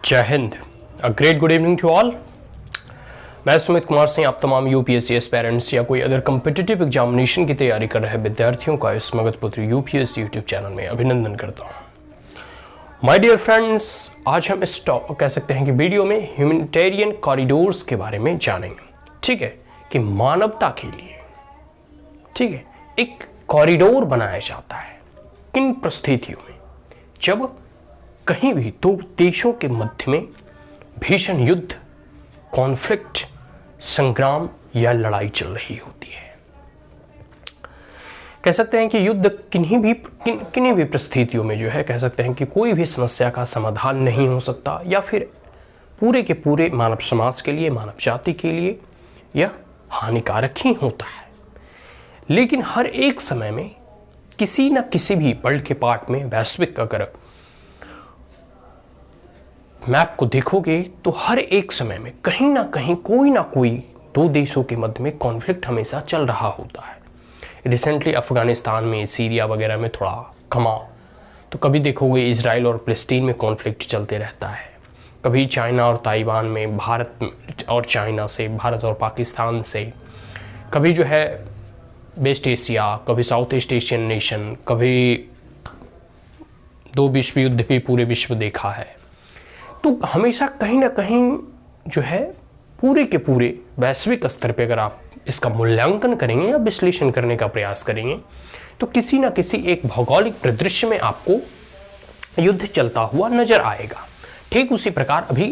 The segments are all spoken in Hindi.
जय हिंद। A great good evening to all. मैं सुमित कुमार सिंह आप तमाम यूपीएससी एस्पायरेंट्स या कोई अदर कम्पिटिटिव एग्जामिनेशन की तैयारी कर रहे विद्यार्थियों का इस मगधपुत्र यूपीएससी यूट्यूब चैनल में अभिनंदन करता हूँ। माय डियर फ्रेंड्स, आज हम इस कह सकते हैं कि वीडियो में ह्यूमैनिटेरियन कॉरिडोर्स के बारे में जानेंगे। ठीक है, कि मानवता के लिए, ठीक है, एक कॉरिडोर बनाया जाता है किन परिस्थितियों में, जब कहीं भी दो देशों के मध्य में भीषण युद्ध, कॉन्फ्लिक्ट, संग्राम या लड़ाई चल रही होती है। कह सकते हैं कि युद्ध किन्हीं भी परिस्थितियों में जो है, कह सकते हैं कि कोई भी समस्या का समाधान नहीं हो सकता, या फिर पूरे के पूरे मानव समाज के लिए, मानव जाति के लिए यह हानिकारक ही होता है। लेकिन हर एक समय में किसी न किसी भी वर्ल्ड के पार्ट में, वैश्विक अगर मैप को देखोगे तो हर एक समय में कहीं ना कहीं कोई ना कोई दो देशों के मध्य में कॉन्फ्लिक्ट हमेशा चल रहा होता है। रिसेंटली अफगानिस्तान में, सीरिया वगैरह में थोड़ा कमा, तो कभी देखोगे इजराइल और फिलिस्तीन में कॉन्फ्लिक्ट चलते रहता है, कभी चाइना और ताइवान में, भारत और चाइना से, भारत और पाकिस्तान से, कभी जो है वेस्ट एशिया, कभी साउथ ईस्ट एशियन नेशन, कभी दो विश्व युद्ध भी पूरे विश्व देखा है। तो हमेशा कहीं ना कहीं जो है पूरे के पूरे वैश्विक स्तर पे अगर आप इसका मूल्यांकन करेंगे या विश्लेषण करने का प्रयास करेंगे तो किसी ना किसी एक भौगोलिक परिदृश्य में आपको युद्ध चलता हुआ नजर आएगा। ठीक उसी प्रकार अभी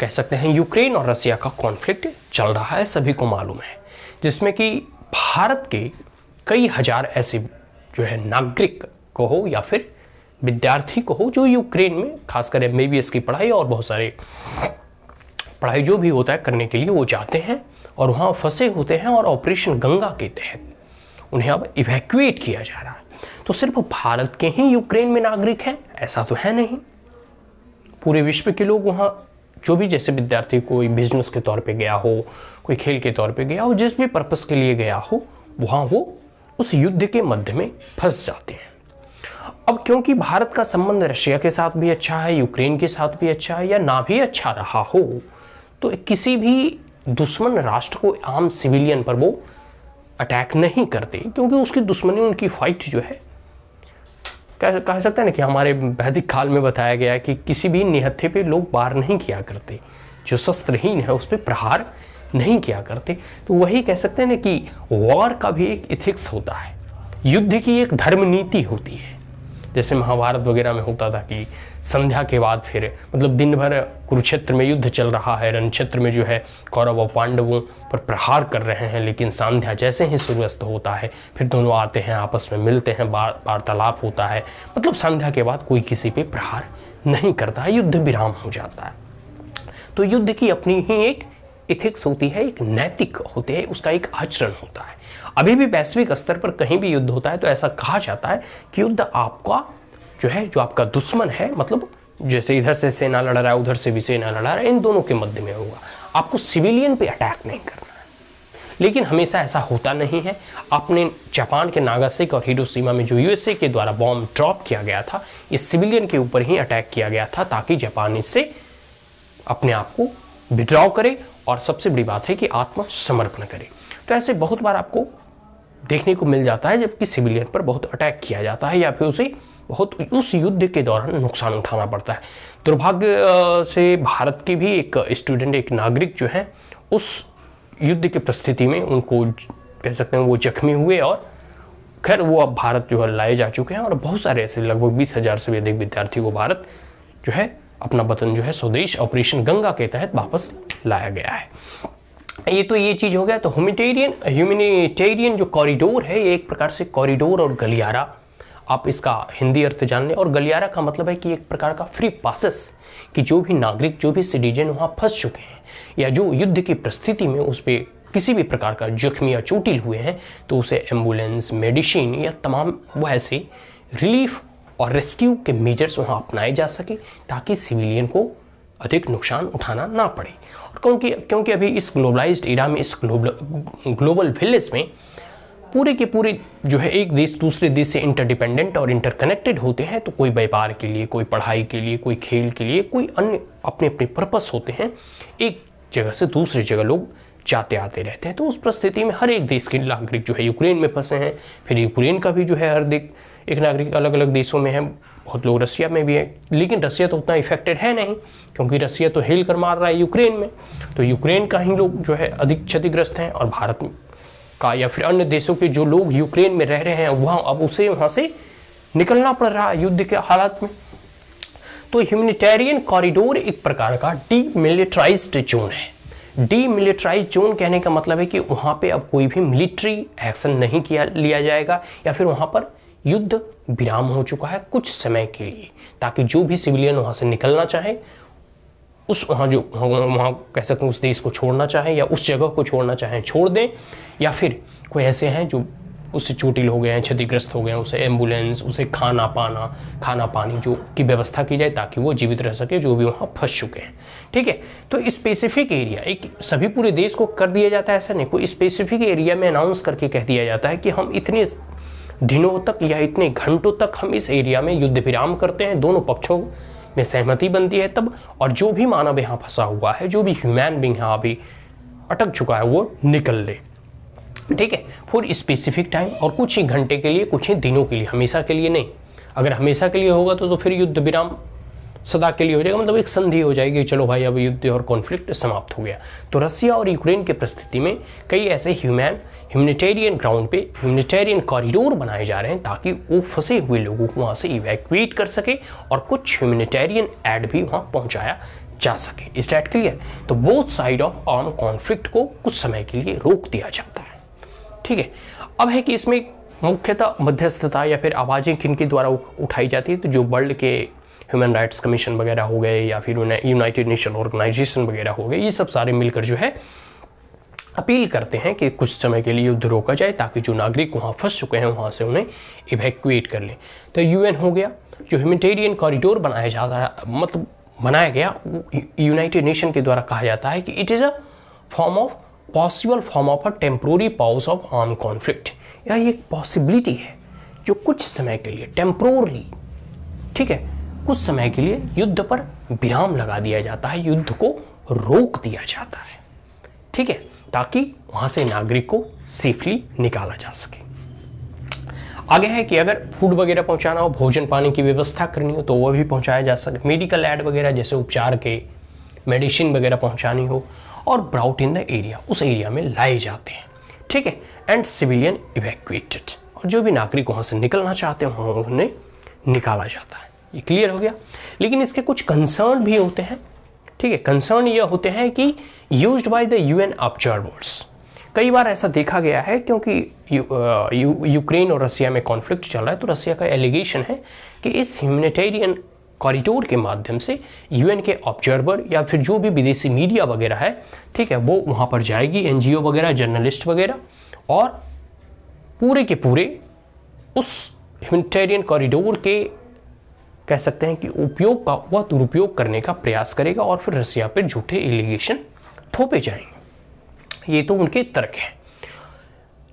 कह सकते हैं यूक्रेन और रसिया का कॉन्फ्लिक्ट चल रहा है, सभी को मालूम है, जिसमें कि भारत के कई हजार ऐसे जो है नागरिक को हो या फिर विद्यार्थी को हो जो यूक्रेन में खासकर MBBS की पढ़ाई और बहुत सारे पढ़ाई जो भी होता है करने के लिए वो जाते हैं और वहाँ फंसे होते हैं, और ऑपरेशन गंगा के तहत उन्हें अब इवैक्यूएट किया जा रहा है। तो सिर्फ भारत के ही यूक्रेन में नागरिक हैं ऐसा तो है नहीं, पूरे विश्व के लोग वहाँ, जो भी जैसे विद्यार्थी कोई बिजनेस के तौर पे गया हो, कोई खेल के तौर पे गया हो, जिस भी पर्पस के लिए गया हो, वहाँ वो उस युद्ध के मध्य में फंस जाते हैं। अब क्योंकि भारत का संबंध रशिया के साथ भी अच्छा है, यूक्रेन के साथ भी अच्छा है, या ना भी अच्छा रहा हो, तो किसी भी दुश्मन राष्ट्र को, आम सिविलियन पर वो अटैक नहीं करते, क्योंकि उसकी दुश्मनी, उनकी फाइट जो है, कह सकते हैं ना कि हमारे वैदिक काल में बताया गया है कि किसी भी निहत्थे पे लोग वार नहीं किया करते, जो शस्त्रहीन है उस पर प्रहार नहीं किया करते। तो वही कह सकते हैं ना कि वॉर का भी एक इथिक्स होता है, युद्ध की एक धर्म नीति होती है। जैसे महाभारत वगैरह में होता था कि संध्या के बाद फिर, मतलब दिन भर कुरुक्षेत्र में युद्ध चल रहा है, रणक्षेत्र में जो है कौरव और पांडवों पर प्रहार कर रहे हैं, लेकिन संध्या जैसे ही सूर्यास्त होता है फिर दोनों आते हैं, आपस में मिलते हैं, वार्तालाप होता है, मतलब संध्या के बाद कोई किसी पे प्रहार नहीं करता है, युद्ध विराम हो जाता है। तो युद्ध की अपनी ही एक इथिक्स होती है, एक नैतिक होते है, उसका एक आचरण होता है। अभी भी वैश्विक स्तर पर कहीं भी युद्ध होता है तो ऐसा कहा जाता है कि युद्ध आपका जो है, जो आपका दुश्मन है, मतलब जैसे इधर से सेना लड़ रहा है, उधर से भी सेना लड़ रहा है, इन दोनों के मध्य में होगा, आपको सिविलियन पे अटैक नहीं करना है। लेकिन हमेशा ऐसा होता नहीं है। आपने जापान के नागासाकी और हिरोशिमा में जो USA के द्वारा बॉम्ब ड्रॉप किया गया था, इस सिविलियन के ऊपर ही अटैक किया गया था, ताकि जापान इससे अपने आप को विड्रॉ करे, और सबसे बड़ी बात है कि आत्मसमर्पण करे। तो ऐसे बहुत बार आपको देखने को मिल जाता है जबकि सिविलियन पर बहुत अटैक किया जाता है, या फिर उसे बहुत उस युद्ध के दौरान नुकसान उठाना पड़ता है। दुर्भाग्य से भारत के भी एक स्टूडेंट, एक नागरिक जो है, उस युद्ध की परिस्थिति में उनको कह सकते हैं वो जख्मी हुए, और खैर वो अब भारत जो है लाए जा चुके हैं, और बहुत सारे ऐसे लगभग 20,000 से भी अधिक विद्यार्थियों को भारत जो है अपना वतन जो है स्वदेश ऑपरेशन गंगा के तहत वापस लाया गया है। ये तो ये चीज हो गया। तो ह्यूमैनिटेरियन जो कॉरिडोर है, ये एक प्रकार से कॉरिडोर और गलियारा, आप इसका हिंदी अर्थ जान लें। और गलियारा का मतलब है कि एक प्रकार का फ्री पासेस, कि जो भी नागरिक, जो भी सिटीजन वहाँ फंस चुके हैं, या जो युद्ध की परिस्थिति में उस पर किसी भी प्रकार का जख्मी या चोटिल हुए हैं, तो उसे एम्बुलेंस, मेडिसिन या तमाम वो ऐसे रिलीफ और रेस्क्यू के मेजर्स वहाँ अपनाए जा सके, ताकि सिविलियन को अधिक नुकसान उठाना ना पड़े। और क्योंकि अभी इस ग्लोबलाइज्ड एरा में, इस ग्लोबल विलेज में पूरे के पूरे जो है एक देश दूसरे देश से इंटरडिपेंडेंट और इंटरकनेक्टेड होते हैं, तो कोई व्यापार के लिए, कोई पढ़ाई के लिए, कोई खेल के लिए, कोई अन्य अपने अपने पर्पस होते हैं, एक जगह से दूसरी जगह लोग जाते आते रहते हैं। तो उस परिस्थिति में हर एक देश के नागरिक जो है यूक्रेन में फंसे हैं, फिर यूक्रेन का भी जो है हर एक नागरिक अलग अलग देशों में है, बहुत लोग रसिया में भी है, लेकिन रसिया तो उतना इफेक्टेड है नहीं, क्योंकि रसिया तो हिल कर मार रहा है यूक्रेन में, तो यूक्रेन का ही लोग जो है अधिक क्षतिग्रस्त हैं, और भारत का या फिर अन्य देशों के जो लोग यूक्रेन में रह रहे हैं वहाँ अब उसे वहाँ से निकलना पड़ रहा है युद्ध के हालात में। तो ह्यूमैनिटेरियन कॉरिडोर एक प्रकार का डीमिलिटराइज्ड जोन है। डीमिलिटराइज्ड जोन कहने का मतलब है कि वहाँ पे अब कोई भी मिलिट्री एक्शन नहीं लिया जाएगा, या फिर वहाँ पर युद्ध विराम हो चुका है कुछ समय के लिए, ताकि जो भी सिविलियन वहाँ से निकलना चाहे, उस वहाँ कह सकते हैं उस देश को छोड़ना चाहे या उस जगह को छोड़ना चाहे छोड़ दें, या फिर कोई ऐसे हैं जो उससे चोटिल हो गए हैं, क्षतिग्रस्त हो गए हैं, उसे एम्बुलेंस, उसे खाना पानी जो की व्यवस्था की जाए ताकि वो जीवित रह सके जो भी वहाँ फंस चुके हैं। ठीक है, तो स्पेसिफिक एरिया एक सभी पूरे देश को कर दिया जाता है ऐसा नहीं, कोई स्पेसिफिक एरिया में अनाउंस करके कह दिया जाता है कि हम इतने दिनों तक या इतने घंटों तक हम इस एरिया में युद्ध विराम करते हैं, दोनों पक्षों में सहमति बनती है तब, और जो भी मानव यहाँ फंसा हुआ है, जो भी ह्यूमन बींग यहाँ अभी अटक चुका है वो निकल ले। ठीक है, फॉर स्पेसिफिक टाइम, और कुछ ही घंटे के लिए, कुछ ही दिनों के लिए, हमेशा के लिए नहीं। अगर हमेशा के लिए होगा तो फिर युद्ध विराम सदा के लिए हो जाएगा, मतलब एक संधि हो जाएगी, चलो भाई अब युद्ध और कॉन्फ्लिक्ट समाप्त हो गया। तो रसिया और यूक्रेन की परिस्थिति में कई ऐसे ह्यूमैनिटेरियन ग्राउंड पे ह्यूमैनिटेरियन कॉरिडोर बनाए जा रहे हैं ताकि वो फंसे हुए लोगों को वहाँ से इवैक्यूएट कर सके और कुछ ह्यूमैनिटेरियन एड भी वहाँ पहुँचाया जा सके। इस डेट क्लियर? तो both side of arm conflict को कुछ समय के लिए रोक दिया जाता है। ठीक है, अब है कि इसमें मुख्यतः मध्यस्थता या फिर आवाज़ें किनके द्वारा उठाई जाती है, तो जो वर्ल्ड के ह्यूमन राइट्स कमीशन वगैरह हो गए या फिर यूनाइटेड नेशन ऑर्गेनाइजेशन वगैरह हो गए, ये सब सारे मिलकर जो है अपील करते हैं कि कुछ समय के लिए युद्ध रोका जाए ताकि जो नागरिक वहाँ फंस चुके हैं वहाँ से उन्हें इवैक्यूएट कर लें। तो यूएन हो गया, जो ह्यूमैनिटेरियन कॉरिडोर बनाया जाता है, मतलब बनाया गया, यूनाइटेड नेशन के द्वारा कहा जाता है कि it is a possible form of a temporary pause of arm conflict. यह एक पॉसिबिलिटी है जो कुछ समय के लिए टेम्प्रोरली, ठीक है, कुछ समय के लिए युद्ध पर विराम लगा दिया जाता है, युद्ध को रोक दिया जाता है। ठीक है, ताकि वहां से नागरिक को सेफली निकाला जा सके। आगे है कि अगर फूड वगैरह पहुंचाना हो, भोजन पानी की व्यवस्था करनी हो तो वह भी पहुंचाया जा सके। मेडिकल एड वगैरह जैसे उपचार के मेडिसिन वगैरह पहुंचानी हो, और ब्राउट इन द एरिया, उस एरिया में लाए जाते हैं। ठीक है, एंड सिविलियन इवैक्यूएटेड, और जो भी नागरिक वहां से निकलना चाहते हैं उन्हें निकाला जाता है। ये क्लियर हो गया। लेकिन इसके कुछ कंसर्न भी होते हैं। ठीक है, कंसर्न ये होते हैं कि used by the UN observers. कई बार ऐसा देखा गया है क्योंकि यूक्रेन और रसिया में कॉन्फ्लिक्ट चल रहा है, तो रसिया का एलिगेशन है कि इस ह्यूमैनिटेरियन कॉरिडोर के माध्यम से यूएन के ऑब्जर्वर या फिर जो भी विदेशी मीडिया वगैरह है, ठीक है, वो वहाँ पर जाएगी, एनजीओ वगैरह, जर्नलिस्ट वगैरह, और पूरे के पूरे उस ह्यूमैनिटेरियन कॉरिडोर के कह सकते हैं कि उपयोग का वह दुरुपयोग करने का प्रयास करेगा और फिर रसिया पर झूठे एलिगेशन थोपे जाएंगे। ये तो उनके तर्क हैं।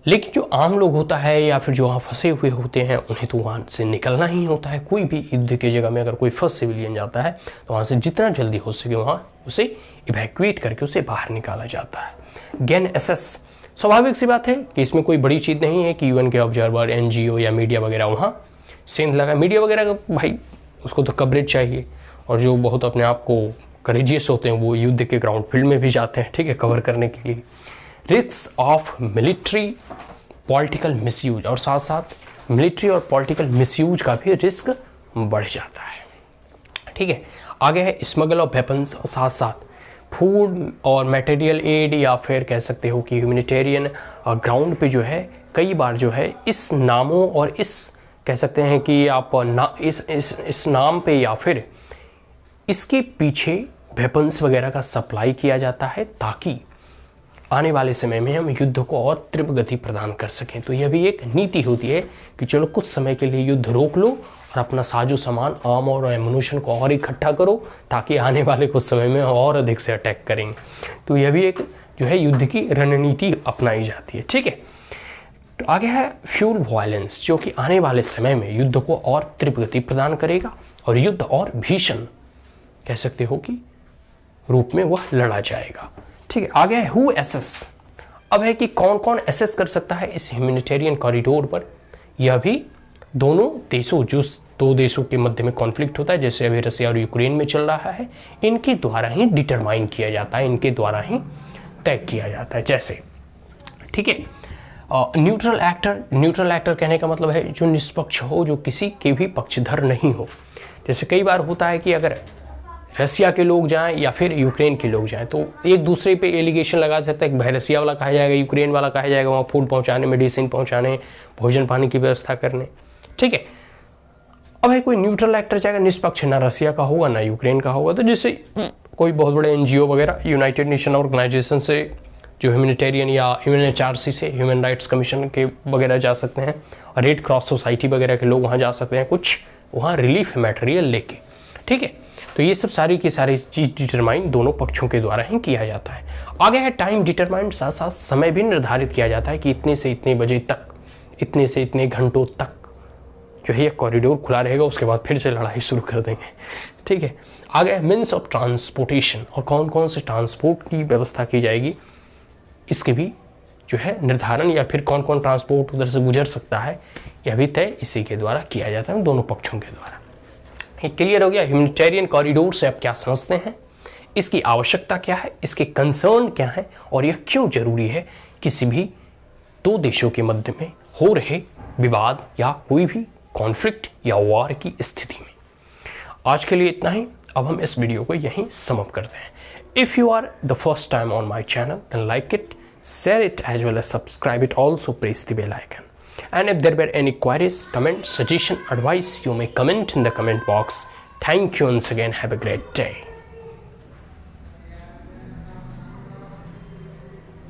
लेकिन जो आम लोग होता है या फिर जो वहाँ फंसे हुए होते हैं, उन्हें तो वहाँ से निकलना ही होता है। कोई भी युद्ध की जगह में अगर कोई फर्स्ट सिविलियन जाता है तो वहाँ से जितना जल्दी हो सके वहाँ उसे इवैक्यूएट करके उसे बाहर निकाला जाता है। गेन एसेस, स्वाभाविक सी बात है कि इसमें कोई बड़ी चीज़ नहीं है कि यूएन के ऑब्जर्वर, एनजीओ या मीडिया वगैरह वहाँ सेंध लगा। मीडिया वगैरह का भाई उसको तो कवरेज चाहिए, और जो बहुत अपने आप को करेजियस होते हैं वो युद्ध के ग्राउंड फील्ड में भी जाते हैं, ठीक है, कवर करने के लिए। Risk of military political misuse, और साथ साथ मिलिट्री और पॉलिटिकल मिसयूज का भी रिस्क बढ़ जाता है। ठीक है, आगे है स्मगल ऑफ वेपन्स, और साथ साथ फूड और मटेरियल एड, या फिर कह सकते हो कि ह्यूमैनिटेरियन ग्राउंड पे जो है कई बार जो है इस नामों और इस कह सकते हैं कि आप इस नाम पे या फिर इसके पीछे वेपन्स वगैरह का सप्लाई किया जाता है ताकि आने वाले समय में हम युद्ध को और तीव्र गति प्रदान कर सकें। तो यह भी एक नीति होती है कि चलो कुछ समय के लिए युद्ध रोक लो और अपना साजो सामान, आर्म और एमुनिशन को और इकट्ठा करो ताकि आने वाले कुछ समय में और अधिक से अटैक करेंगे। तो यह भी एक जो है युद्ध की रणनीति अपनाई जाती है। ठीक है, तो आगे है फ्यूल वायलेंस, जो कि आने वाले समय में युद्ध को और तीव्र गति प्रदान करेगा और युद्ध और भीषण कह सकते हो कि रूप में वह लड़ा जाएगा। ठीक है, आगे है हु एसेस। अब है कि कौन कौन एसेस कर सकता है इस ह्यूमैनिटेरियन कॉरिडोर पर। यह भी दोनों देशों, जो दो देशों के मध्य में कॉन्फ्लिक्ट होता है, जैसे अभी रसिया और यूक्रेन में चल रहा है, इनके द्वारा ही डिटरमाइन किया जाता है, इनके द्वारा ही तय किया जाता है। जैसे ठीक है, न्यूट्रल एक्टर। न्यूट्रल एक्टर कहने का मतलब है जो निष्पक्ष हो, जो किसी के भी पक्षधर नहीं हो। जैसे कई बार होता है कि अगर रसिया के लोग जाएं या फिर यूक्रेन के लोग जाएं तो एक दूसरे पे एलिगेशन लगा सकता है कि भाई रसिया वाला कहा जाएगा, यूक्रेन वाला कहा जाएगा, वहाँ फूड पहुँचाने, मेडिसिन पहुँचाने, भोजन पानी की व्यवस्था करने। ठीक है, अब है कोई न्यूट्रल एक्टर जाएगा, निष्पक्ष, ना रसिया का होगा ना यूक्रेन का होगा, तो जैसे कोई बहुत बड़े एनजीओ वगैरह, यूनाइटेड नेशन ऑर्गेनाइजेशन से जो ह्यूमैनिटेरियन या यूएनएचआरसी से, ह्यूमन राइट्स कमीशन के वगैरह जा सकते हैं, और रेड क्रॉस सोसाइटी वगैरह के लोग वहाँ जा सकते हैं, कुछ वहाँ रिलीफ मटेरियल लेके। ठीक है, तो ये सब सारी की सारी चीज़ डिटरमाइन दोनों पक्षों के द्वारा ही किया जाता है। आगे है टाइम डिटरमाइंड, साथ साथ समय भी निर्धारित किया जाता है कि इतने से इतने बजे तक, इतने से इतने घंटों तक जो है ये कॉरिडोर खुला रहेगा, उसके बाद फिर से लड़ाई शुरू कर देंगे। ठीक है, आगे है मीन्स ऑफ ट्रांसपोर्टेशन, और कौन कौन से ट्रांसपोर्ट की व्यवस्था की जाएगी इसके भी जो है निर्धारण, या फिर कौन कौन ट्रांसपोर्ट उधर से गुजर सकता है, यह भी तय इसी के द्वारा किया जाता है, दोनों पक्षों के द्वारा। ये क्लियर हो गया ह्यूमैनिटेरियन कॉरिडोर से आप क्या समझते हैं, इसकी आवश्यकता क्या है, इसके कंसर्न क्या है, और यह क्यों जरूरी है किसी भी दो देशों के मध्य में हो रहे विवाद या कोई भी कॉन्फ्लिक्ट या वॉर की स्थिति में। आज के लिए इतना ही, अब हम इस वीडियो को यहीं समाप्त करते हैं। If you are the first time on my channel, then like it, share it, as well as subscribe it. Also press the bell icon. And if there were any queries, comments, suggestion, advice, you may comment in the comment box. Thank you once again. Have a great day.